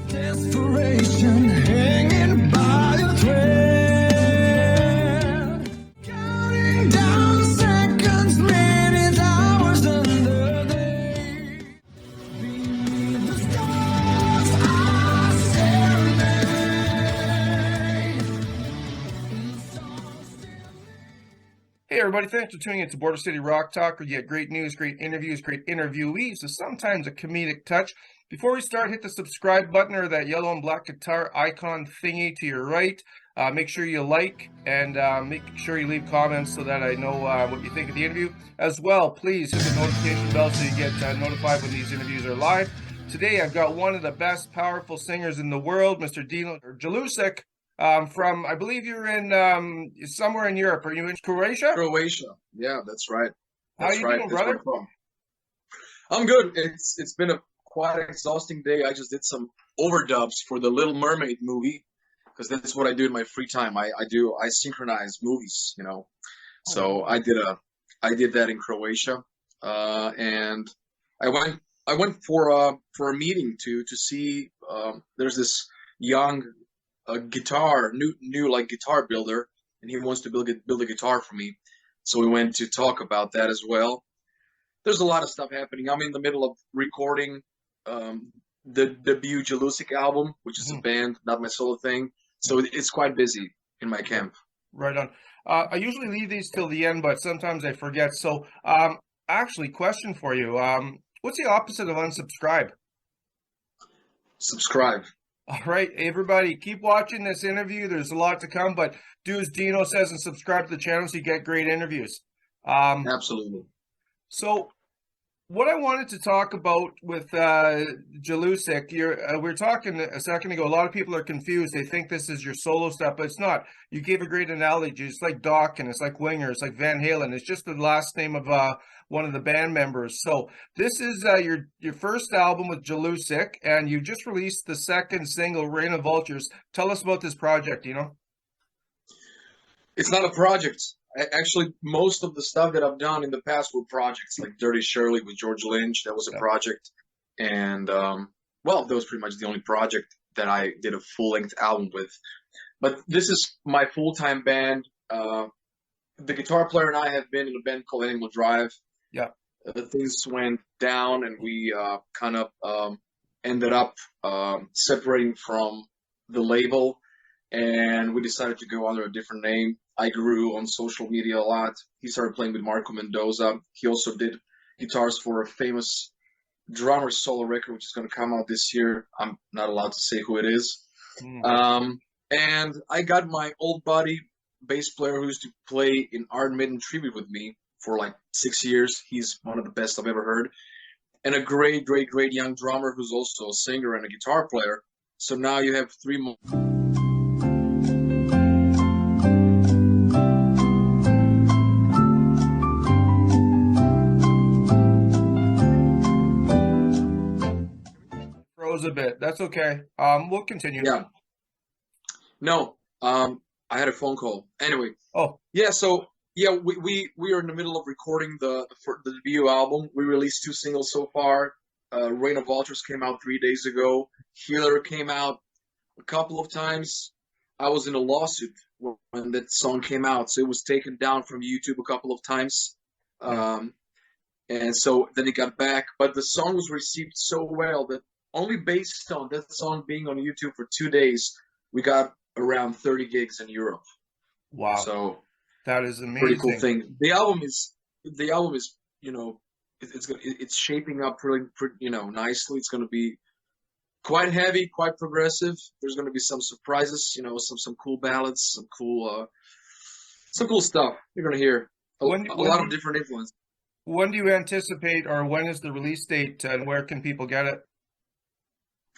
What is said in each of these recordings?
Desperation hanging by a thread. Counting down seconds, minutes, hours, and the day. Beneath the stars, I serenade. Hey everybody, thanks for tuning in to Border City Rock Talk, where you get great news, great interviews, great interviewees, with sometimes a comedic touch. Before we start, hit the subscribe button or that yellow and black guitar icon thingy to your right. Make sure you like and make sure you leave comments so that I know what you think of the interview. As well, please hit the notification bell so you get notified when these interviews are live. Today I've got one of the best powerful singers in the world, Mr. Dino, or Jelusick. From, I believe you're in somewhere in Europe. Are you in Croatia? Croatia. Yeah, that's right. How you doing, brother? I'm good. It's been a quite exhausting day. I just did some overdubs for the Little Mermaid movie because that's what I do in my free time. I synchronize movies, you know. So I did that in Croatia, and I went for a meeting to see. There's this young guitar builder, and he wants to build a guitar for me. So we went to talk about that as well. There's a lot of stuff happening. I'm in the middle of recording the debut Jelusick album, which is a band, not my solo thing. So it's quite busy in my camp. Right on. I usually leave these till the end, but sometimes I forget. So actually, question for you. What's the opposite of unsubscribe? Subscribe. All right, everybody, keep watching this interview. There's a lot to come, but do as Dino says and subscribe to the channel so you get great interviews. Absolutely. So what I wanted to talk about with Jelusick, we were talking a second ago, a lot of people are confused. They think this is your solo stuff, but it's not. You gave a great analogy. It's like Doc, and it's like Winger, it's like Van Halen. It's just the last name of one of the band members. So this is your first album with Jelusick, and you just released the second single, Rain of Vultures. Tell us about this project, you know? It's not a project. Actually, most of the stuff that I've done in the past were projects, like Dirty Shirley with George Lynch. That was a project. And, well, that was pretty much the only project that I did a full-length album with. But this is my full-time band. The guitar player and I have been in a band called Animal Drive. Yeah. Things went down, and we kind of ended up separating from the label, and we decided to go under a different name. I grew on social media a lot. He started playing with Marco Mendoza. He also did guitars for a famous drummer solo record, which is going to come out this year. I'm not allowed to say who it is. And I got my old buddy, bass player, who used to play in Iron Maiden tribute with me for like 6 years. He's one of the best I've ever heard. And a great, great, great young drummer who's also a singer and a guitar player. So now you have three more. A bit. That's okay. We'll continue. Yeah. No. I had a phone call. Anyway. Oh. Yeah. So yeah, we are in the middle of recording the debut album. We released 2 singles so far. Rain of Vultures came out 3 days ago. Healer came out a couple of times. I was in a lawsuit when that song came out, so it was taken down from YouTube a couple of times. And so then it got back, but the song was received so well that only based on that song being on YouTube for 2 days, we got around 30 gigs in Europe. Wow! So that is amazing. Pretty cool thing. The album is, you know, it's shaping up pretty, you know, nicely. It's going to be quite heavy, quite progressive. There's going to be some surprises, you know, some cool ballads, some cool stuff. You're going to hear a lot of different influences. When do you anticipate, or when is the release date, and where can people get it?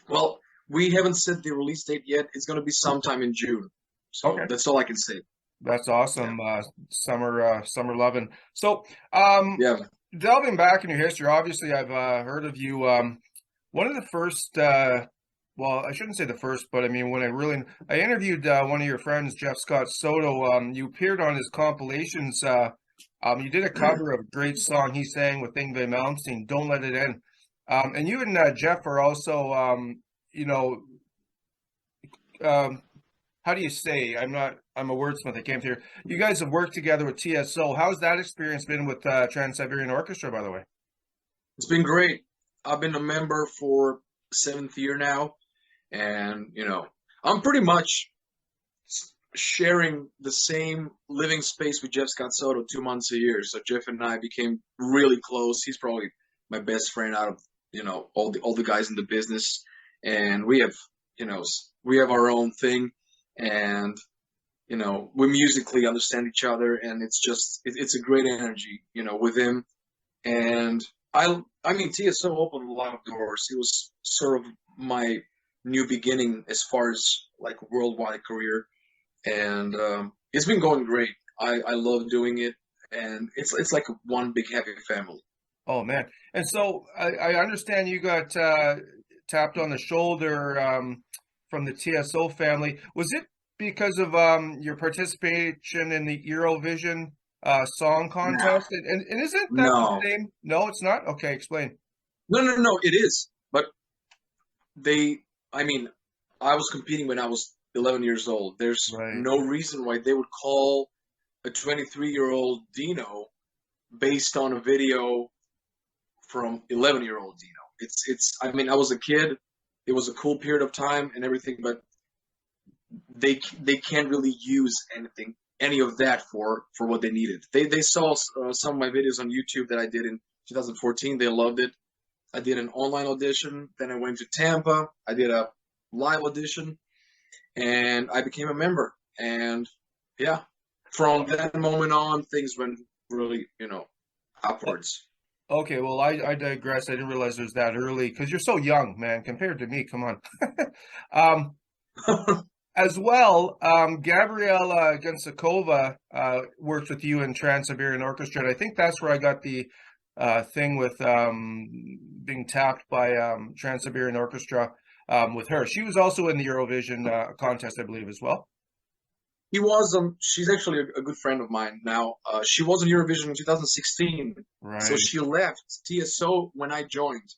Well, we haven't set the release date yet. It's going to be sometime in June. So that's all I can say. That's awesome. Yeah. Summer loving. So, yeah. Delving back in your history, obviously I've heard of you. One of the first, well, I shouldn't say the first, but I mean, when I interviewed one of your friends, Jeff Scott Soto. You appeared on his compilations. You did a cover of a great song he sang with Yngwie Malmsteen, "Don't Let It In." And you and Jeff are also, you know, how do you say? I'm a wordsmith. I came here. You guys have worked together with TSO. How's that experience been with Trans-Siberian Orchestra, by the way? It's been great. I've been a member for seventh year now, and I'm pretty much sharing the same living space with Jeff Scott Soto 2 months a year. So Jeff and I became really close. He's probably my best friend out of all the guys in the business, and we have our own thing, and we musically understand each other, and it's a great energy with him. And I mean TSO opened a lot of doors. It was sort of my new beginning as far as like worldwide career, and it's been going great. I love doing it, and it's like one big happy family. Oh man! And so I understand you got tapped on the shoulder from the TSO family. Was it because of your participation in the Eurovision song No, contest? And isn't that the no, same? No, it's not. Okay, explain. no. It is, but they. I mean, I was competing when I was 11 years old. There's Right. no reason why they would call a 23-year-old Dino based on a video from 11-year-old Dino. It's. I mean, I was a kid. It was a cool period of time and everything, but they can't really use any of that for what they needed. They saw some of my videos on YouTube that I did in 2014. They loved it. I did an online audition. Then I went to Tampa. I did a live audition, and I became a member. And yeah, from that moment on, things went really, upwards. Okay, well, I digress. I didn't realize it was that early because you're so young, man, compared to me. Come on. Um, as well, Gabriela Gensakova worked with you in Trans-Siberian Orchestra, and I think that's where I got the thing with being tapped by Trans-Siberian Orchestra with her. She was also in the Eurovision contest, I believe, as well. She's actually a good friend of mine now. She was in Eurovision in 2016, so Right. she left TSO when I joined.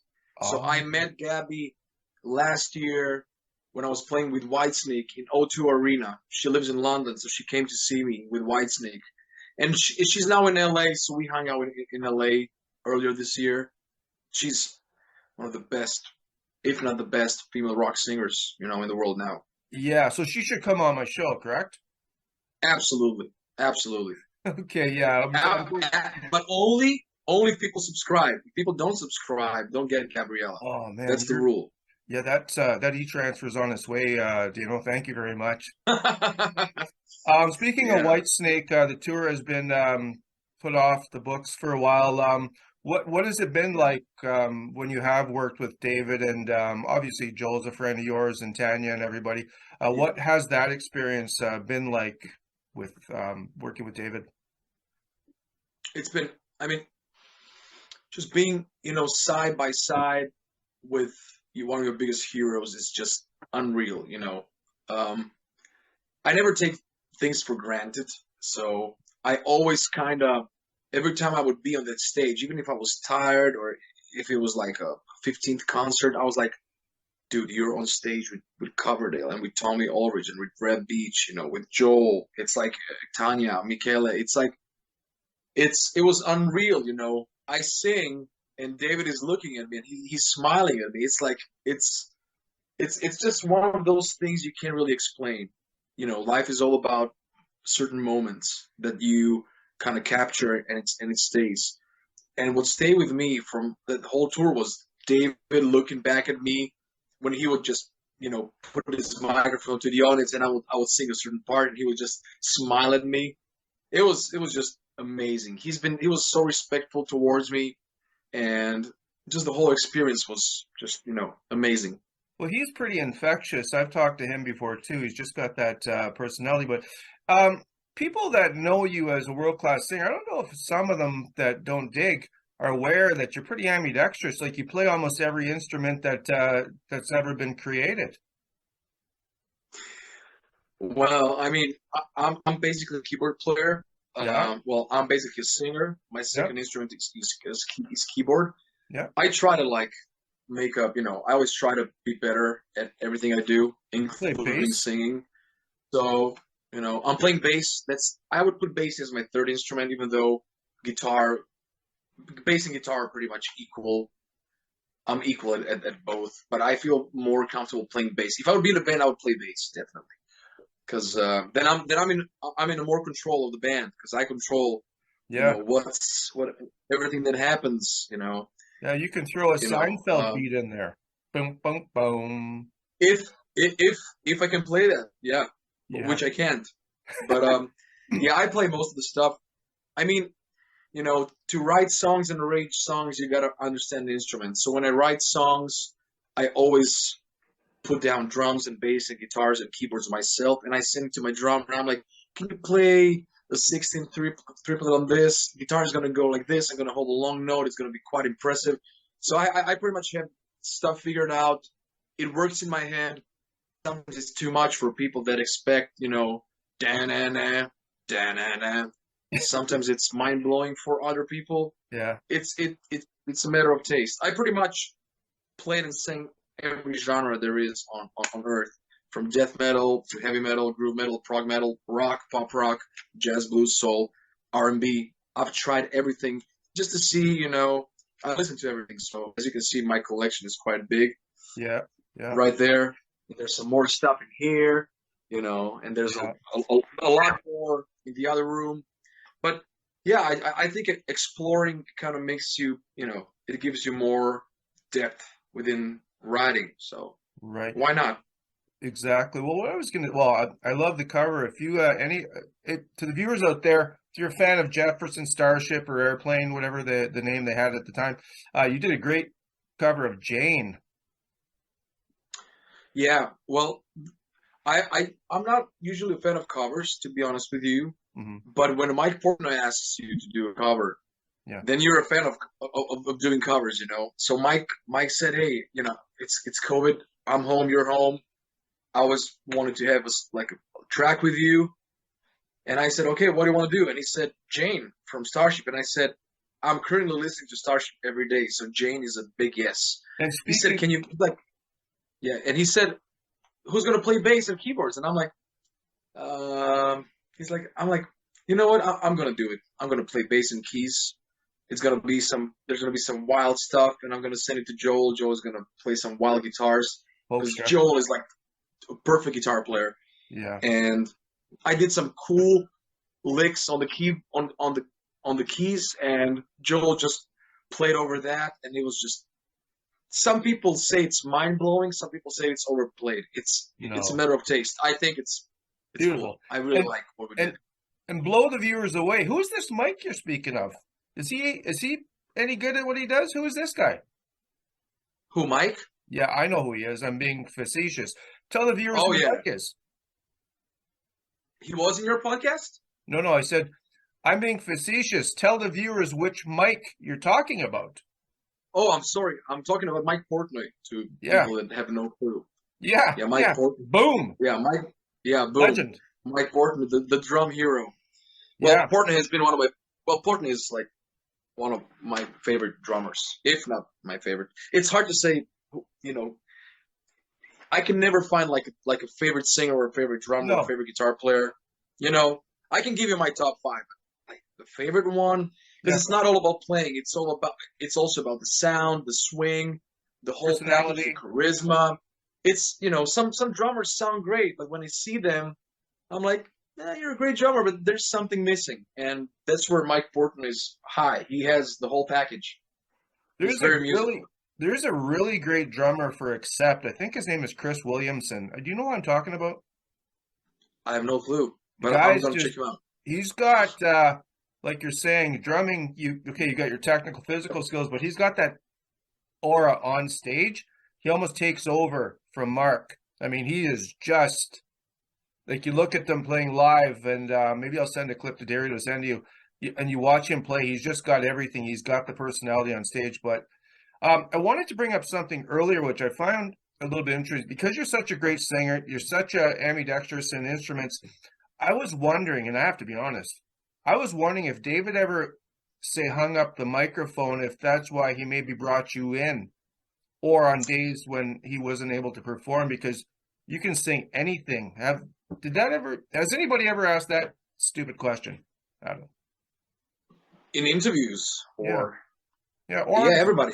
So Oh, I met Gabby last year when I was playing with Whitesnake in O2 Arena. She lives in London, so she came to see me with Whitesnake. And she's now in LA, so we hung out in LA earlier this year. She's one of the best, if not the best, female rock singers, in the world now. yeah. So she should come on my show, correct? Absolutely, absolutely. Okay, yeah. But only if people subscribe. If people don't subscribe, don't get Gabriella. Oh man, That's the rule. yeah, that e-transfer is on its way, Dino. Thank you very much. Speaking of Yeah. Whitesnake, the tour has been put off the books for a while. What has it been like when you have worked with David and obviously Joel's a friend of yours and Tanya and everybody? What has that experience been like with working with David? It's been, I mean, just being, side by side with one of your biggest heroes is just unreal. I never take things for granted. So I always every time I would be on that stage, even if I was tired or if it was like a 15th concert, I was like, dude, you're on stage with Coverdale and with Tommy Aldridge and with Brad Beach, with Joel. It's like Tanya, Michele. It's like, it was unreal. I sing and David is looking at me and he's smiling at me. It's like, it's just one of those things you can't really explain. Life is all about certain moments that you kind of capture and it stays. And what stayed with me from the whole tour was David looking back at me when he would just, put his microphone to the audience and I would sing a certain part and he would just smile at me. It was just amazing. He was so respectful towards me, and just the whole experience was just, amazing. Well, he's pretty infectious. I've talked to him before too. He's just got that personality. But people that know you as a world-class singer, I don't know if some of them that don't dig are aware that you're pretty ambidextrous. Like you play almost every instrument that's ever been created. Well, I mean, I'm basically a keyboard player. Yeah, Well, I'm basically a singer. My yeah, second instrument is keyboard. yeah. I try to like make up, I always try to be better at everything I do, Play including bass. singing. So, I'm playing bass. I would put bass as my third instrument, even though guitar, bass and guitar are pretty much equal. I'm equal at both, but I feel more comfortable playing bass. If I would be in a band, I would play bass definitely, because then I'm in a more control of the band because I control, Yeah. what everything that happens, Yeah, you can throw a you know. Seinfeld beat in there. Boom, boom, boom. If if I can play that, yeah, Yeah. which I can't. But yeah, I play most of the stuff. I mean, to write songs and arrange songs, you gotta understand the instrument. So when I write songs, I always put down drums and bass and guitars and keyboards myself, and I sing to my drummer. And I'm like, "Can you play the 16 triplet on this? Guitar is gonna go like this. I'm gonna hold a long note. It's gonna be quite impressive." So I pretty much have stuff figured out. It works in my head. Sometimes it's too much for people that expect, da-na-na, da-na-na. Sometimes it's mind blowing for other people. Yeah. It's a matter of taste. I pretty much played and sang every genre there is on earth, from death metal to heavy metal, groove metal, prog metal, rock, pop rock, jazz, blues, soul, R&B. I've tried everything just to see, I listen to everything. So as you can see, my collection is quite big Yeah. Yeah. right there. There's some more stuff in here, and there's Yeah. a lot more in the other room. But yeah, I think exploring kind of makes you, it gives you more depth within writing. So Right. why not? Exactly. Well, what I was gonna, well, I love the cover. If you to the viewers out there, if you're a fan of Jefferson Starship or Airplane, whatever the name they had at the time, you did a great cover of Jane. Yeah. Well, I'm not usually a fan of covers, to be honest with you. Hmm. But when Mike Portnoy asks you to do a cover, Yeah. then you're a fan of doing covers. So Mike said, "Hey, it's COVID. I'm home. You're home. I always wanted to have a track with you." And I said, "Okay, what do you want to do?" And he said, "Jane from Starship." And I said, "I'm currently listening to Starship every day, so Jane is a big yes." And He said, speaking, "Can you yeah?" And he said, "Who's gonna play bass and keyboards?" And I'm like, he's like, I'm like, "You know what? I'm gonna do it. I'm gonna play bass and keys. There's gonna be some wild stuff, and I'm gonna send it to Joel. Joel's gonna play some wild guitars because Orchestra. Joel is like a perfect guitar player." Yeah. And I did some cool licks on the key on the keys, and Joel just played over that, and it was just. Some people say it's mind blowing. Some people say it's overplayed. It's a No. matter of taste. I think it's Beautiful. cool. I really And like what we did. and and blow the viewers away. Who's this Mike you're speaking of? Is he any good at what he does? Who is this guy? Who, Mike? Yeah, I know who he is. I'm being facetious. Tell the viewers Oh who yeah, Mike is. he was in your podcast. No, I said I'm being facetious. Tell the viewers which Mike you're talking about. Oh, I'm sorry. I'm talking about Mike Portnoy to Yeah, people that have no clue. yeah, Yeah, Mike yeah. Portnoy. Boom. Yeah, Mike. Yeah, boom. Legend. Mike Portnoy, the drum hero. Well, Yeah. Portnoy has been one of my. Well, Portnoy is like one of my favorite drummers, if not my favorite. It's hard to say. I can never find like a favorite singer or a favorite drummer or a No. favorite guitar player. I can give you my top five. Like the favorite one, because Yeah. it's not all about playing. It's also about the sound, the swing, the whole package, the Personality. charisma. It's some drummers sound great, but when I see them, I'm like, you're a great drummer, but there's something missing, and that's where Mike Portnoy is high. He has the whole package. He's There's a very really musical. there's a really great drummer for Accept. I think his name is Chris Williamson. Do you know what I'm talking about? I have no clue, The but I'm guy's gonna check just him out. he's got like you're saying, drumming, you got your technical physical skills, but he's got that aura on stage. He almost takes over from Mark. I mean, he is just like you look at them playing live, and maybe I'll send a clip to Dario to send you, and you watch him play. He's just got everything. He's got the personality on stage. But I wanted to bring up something earlier, which I found a little bit interesting because you're such a great singer. You're such a ambidextrous in instruments. I was wondering, and I have to be honest, I was wondering if David ever say hung up the microphone, if that's why he maybe brought you in or on days when he wasn't able to perform, because you can sing anything. Has anybody ever asked that stupid question? I don't know. In interviews or Yeah, or yeah, everybody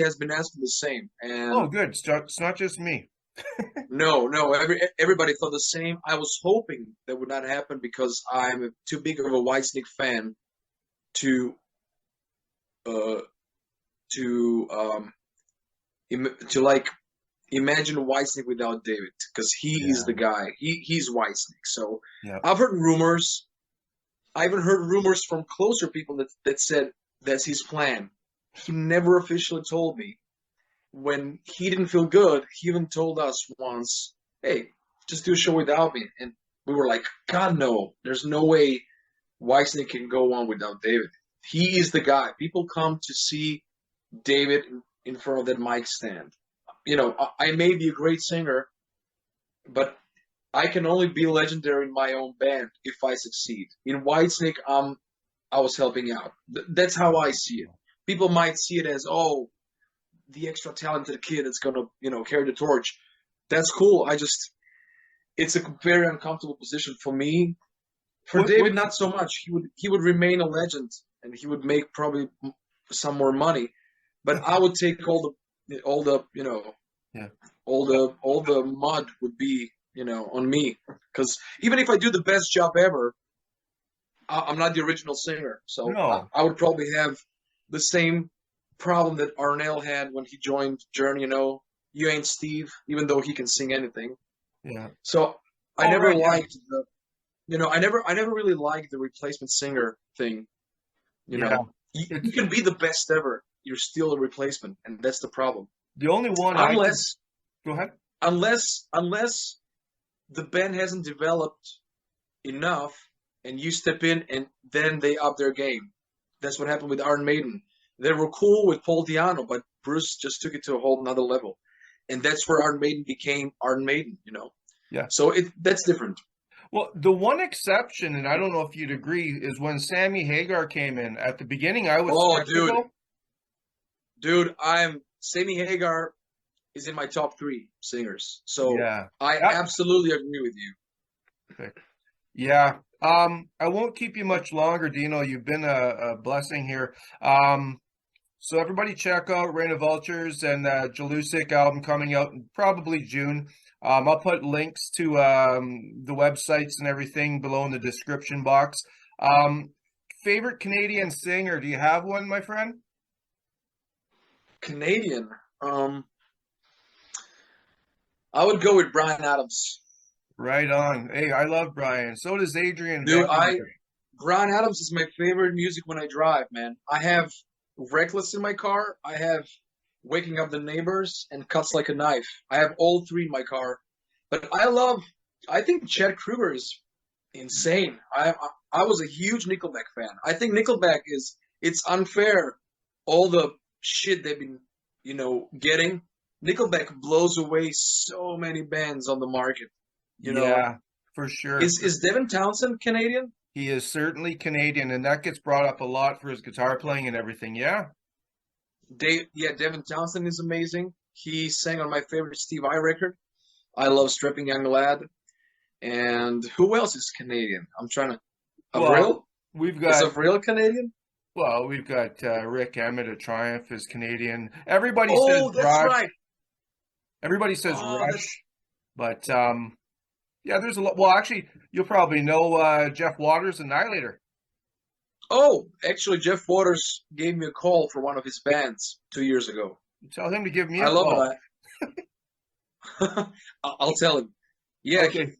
has been asking the same. oh, And good. It's not just me. no, everybody thought the same. I was hoping that would not happen because I'm too big of a Whitesnake fan to uh to like imagine Whitesnake without David, because he is the guy. He's Whitesnake. So Yeah. I've heard rumors. I even heard rumors from closer people that said that's his plan. He never officially told me. When he didn't feel good, he even told us once, "Hey, just do a show without me." And we were like, "God, no! There's no way Whitesnake can go on without David. He is the guy. People come to see David in front of that mic stand. You know, I may be a great singer, but I can only be legendary in my own band if I succeed. In Whitesnake, I was helping out. That's how I see it. People might see it as, oh, the extra talented kid that's gonna, carry the torch. That's cool. It's a very uncomfortable position for me. For David, not so much. He would remain a legend, and he would make probably some more money. But I would take all the all the mud would be on me, because even if I do the best job ever, I'm not the original singer. So No. I would probably have the same problem that Arnell had when he joined Journey. You ain't Steve, even though he can sing anything. Yeah. So I Oh, never right, yeah. liked I never really liked the replacement singer thing. Yeah. You can be the best ever. You're still a replacement, and that's the problem. The only one go ahead. Unless the band hasn't developed enough and you step in and then they up their game. That's what happened with Iron Maiden. They were cool with Paul Di'Anno, but Bruce just took it to a whole nother level. And that's where Iron Maiden became Iron Maiden, Yeah. So that's different. Well, the one exception, and I don't know if you'd agree, is when Sammy Hagar came in. At the beginning, I was skeptical. Dude, Sammy Hagar is in my top 3 singers. So Yeah. I absolutely agree with you. Okay. Yeah. I won't keep you much longer, Dino. You've been a blessing here. So everybody check out Reign of Vultures and Jelusick album coming out in probably June. I'll put links to the websites and everything below in the description box. Favorite Canadian singer? Do you have one, my friend? Canadian. I would go with Bryan Adams. Right on. Hey, I love Brian. So does Adrian. Dude, Bryan Adams is my favorite music when I drive, man. I have Reckless in my car. I have Waking Up the Neighbors and Cuts Like a Knife. I have all 3 in my car. But I think Chad Kroeger is insane. I was a huge Nickelback fan. I think Nickelback it's unfair, all the shit they've been, getting. Nickelback blows away so many bands on the market. Yeah, for sure. Is Devin Townsend Canadian? He is certainly Canadian, and that gets brought up a lot for his guitar playing and everything. Yeah. Devin Townsend is amazing. He sang on my favorite Steve Vai record. I love Strapping Young Lad. And who else is Canadian? I'm trying to. Avril? Is Avril Canadian? Well, we've got Rick Emmett of Triumph is Canadian. Everybody says Oh, that's Rush. right. Everybody says Rush, but yeah, there's a lot. Well, actually, you'll probably know Jeff Waters, Annihilator. Oh, actually, Jeff Waters gave me a call for one of his bands 2 years ago. Tell him to give me a I call. love that. I'll tell him. Yeah, Okay.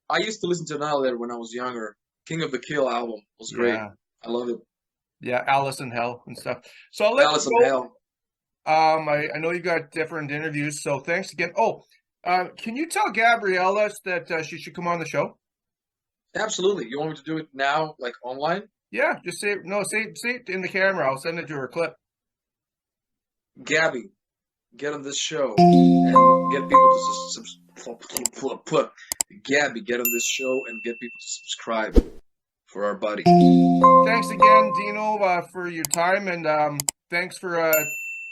I used to listen to Annihilator when I was younger. King of the Kill album was great. Yeah. I love it. Yeah, Alice in Hell and stuff. So I'll let Alice you in go. Hell. I know you got different interviews, so thanks again. Oh, can you tell Gabriella that she should come on the show? Absolutely. You want me to do it now, like online? Yeah, just say it in the camera. I'll send it to her clip. Gabby, get on this show and get people to Gabby, get on this show and get people to subscribe for our buddy. Thanks again, Dino, for your time, and thanks for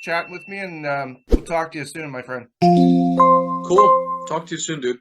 chatting with me, and we'll talk to you soon, my friend. Cool. Talk to you soon, dude.